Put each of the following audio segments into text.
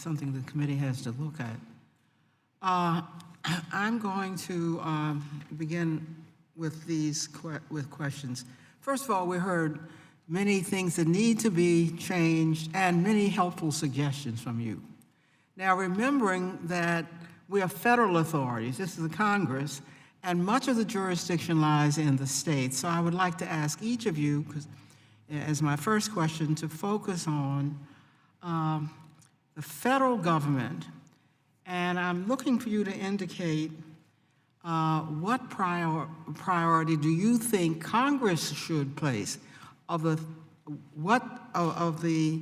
something the committee has to look at. I'm going to begin with these questions. First of all, we heard many things that need to be changed and many helpful suggestions from you. Now, remembering that we are federal authorities, this is the Congress, and much of the jurisdiction lies in the states. So I would like to ask each of you, as my first question, to focus on the federal government. And I'm looking for you to indicate what priority do you think Congress should place of the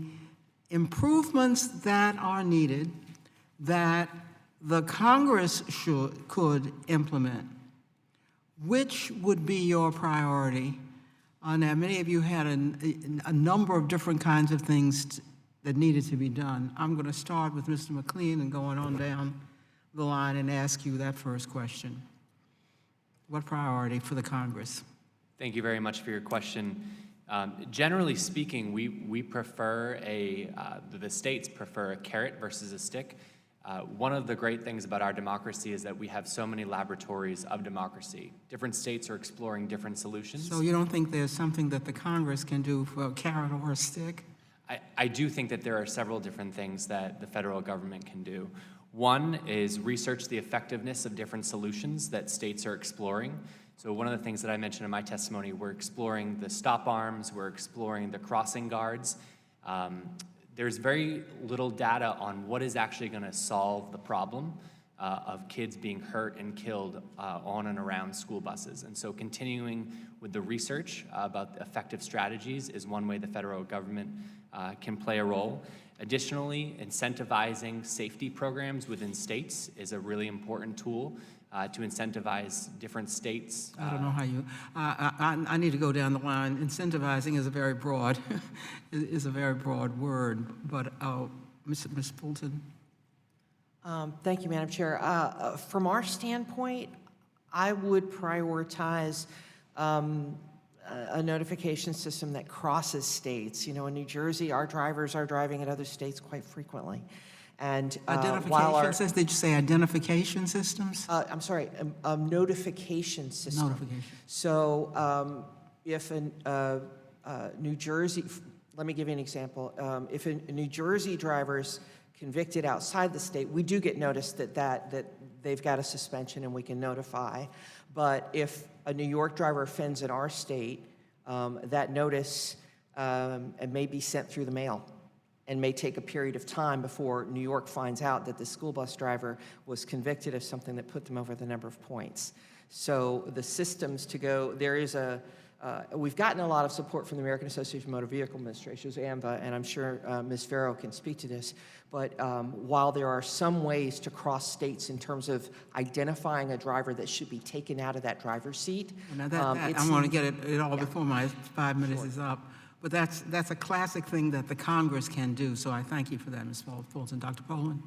improvements that are needed that the Congress could implement. Which would be your priority? Now, many of you had a number of different kinds of things that needed to be done. I'm going to start with Mr. McLean and going on down the line and ask you that first question. What priority for the Congress? Thank you very much for your question. Generally speaking, we prefer the states prefer a carrot versus a stick. One of the great things about our democracy is that we have so many laboratories of democracy. Different states are exploring different solutions. So you don't think there's something that the Congress can do for a carrot or a stick? I do think that there are several different things that the federal government can do. One is research the effectiveness of different solutions that states are exploring. So one of the things that I mentioned in my testimony, we're exploring the stop arms, we're exploring the crossing guards. There's very little data on what is actually going to solve the problem of kids being hurt and killed on and around school buses. And so continuing with the research about effective strategies is one way the federal government can play a role. Additionally, incentivizing safety programs within states is a really important tool to incentivize different states. I don't know how you, I need to go down the line. Incentivizing is a very broad, is a very broad word, but Ms. Fulton. Thank you, Madam Chair. From our standpoint, I would prioritize a notification system that crosses states. You know, in New Jersey, our drivers are driving at other states quite frequently. And identification systems? Did you say identification systems? I'm sorry, a notification system. Notification. So if New Jersey, let me give you an example. If a New Jersey driver's convicted outside the state, we do get notice that they've got a suspension and we can notify. But if a New York driver offends in our state, that notice may be sent through the mail and may take a period of time before New York finds out that the school bus driver was convicted of something that put them over the number of points. So the systems to go, there is we've gotten a lot of support from the American Association of Motor Vehicle Administrators, AMVA, and I'm sure Ms. Farrow can speak to this, but while there are some ways to cross states in terms of identifying a driver that should be taken out of that driver's seat. Now I want to get it all before my 5 minutes is up. But that's a classic thing that the Congress can do, so I thank you for that, Ms. Fulton. Dr. Poland?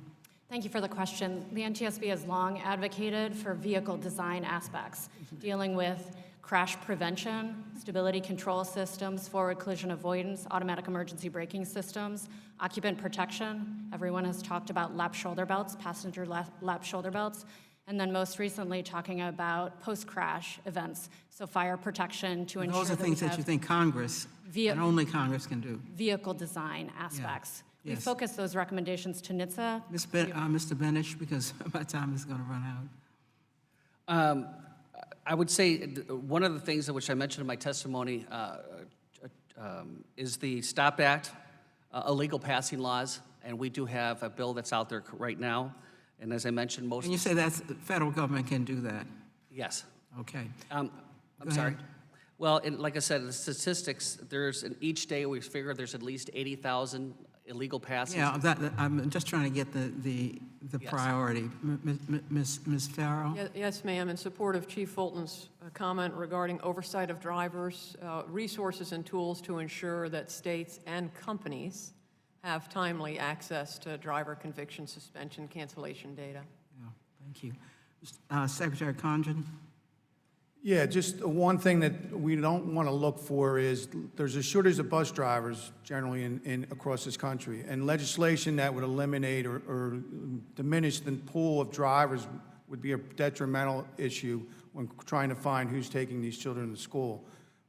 Thank you for the question. The NTSB has long advocated for vehicle design aspects, dealing with crash prevention, stability control systems, forward collision avoidance, automatic emergency braking systems, occupant protection. Everyone has talked about lap shoulder belts, passenger lap shoulder belts, and then most recently talking about post-crash events, so fire protection to ensure those are things that you think Congress and only Congress can do. Vehicle design aspects. Yeah. Yes. We focus those recommendations to NHTSA. Mr. Benish, because my time is going to run out. I would say one of the things which I mentioned in my testimony is the STOP Act, illegal passing laws, and we do have a bill that's out there right now. And as I mentioned, most. And you say that the federal government can do that? Yes. Okay. I'm sorry. Well, like I said, the statistics, each day we figure there's at least 80,000 illegal passes. Yeah, I'm just trying to get the yes. Priority. Ms. Farrow? Yes, ma'am. In support of Chief Fulton's comment regarding oversight of drivers, resources and tools to ensure that states and companies have timely access to driver conviction, suspension, cancellation data. Yeah, thank you. Secretary Condon? Yeah, just one thing that we don't want to look for is there's a shortage of bus drivers generally across this country, and legislation that would eliminate or diminish the pool of drivers would be a detrimental issue when trying to find who's taking these children to school.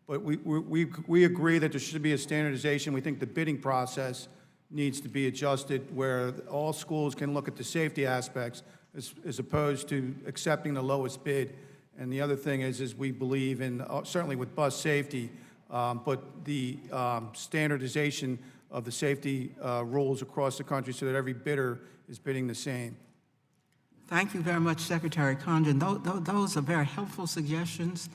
But we agree that there should be a standardization. We think the bidding process needs to be adjusted where all schools can look at the safety aspects as opposed to accepting the lowest bid. And the other thing is we believe in, certainly with bus safety, but the standardization of the safety rules across the country so that every bidder is bidding the same. Thank you very much, Secretary Condon. Those are very helpful suggestions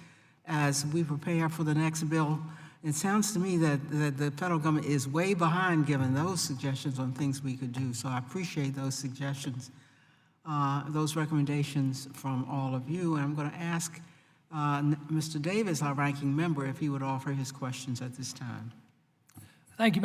as we prepare for the next bill. It sounds to me that the federal government is way behind giving those suggestions on things we could do. So I appreciate those suggestions, those recommendations from all of you. And I'm going to ask Mr. Davis, our ranking member, if he would offer his questions at this time. Thank you,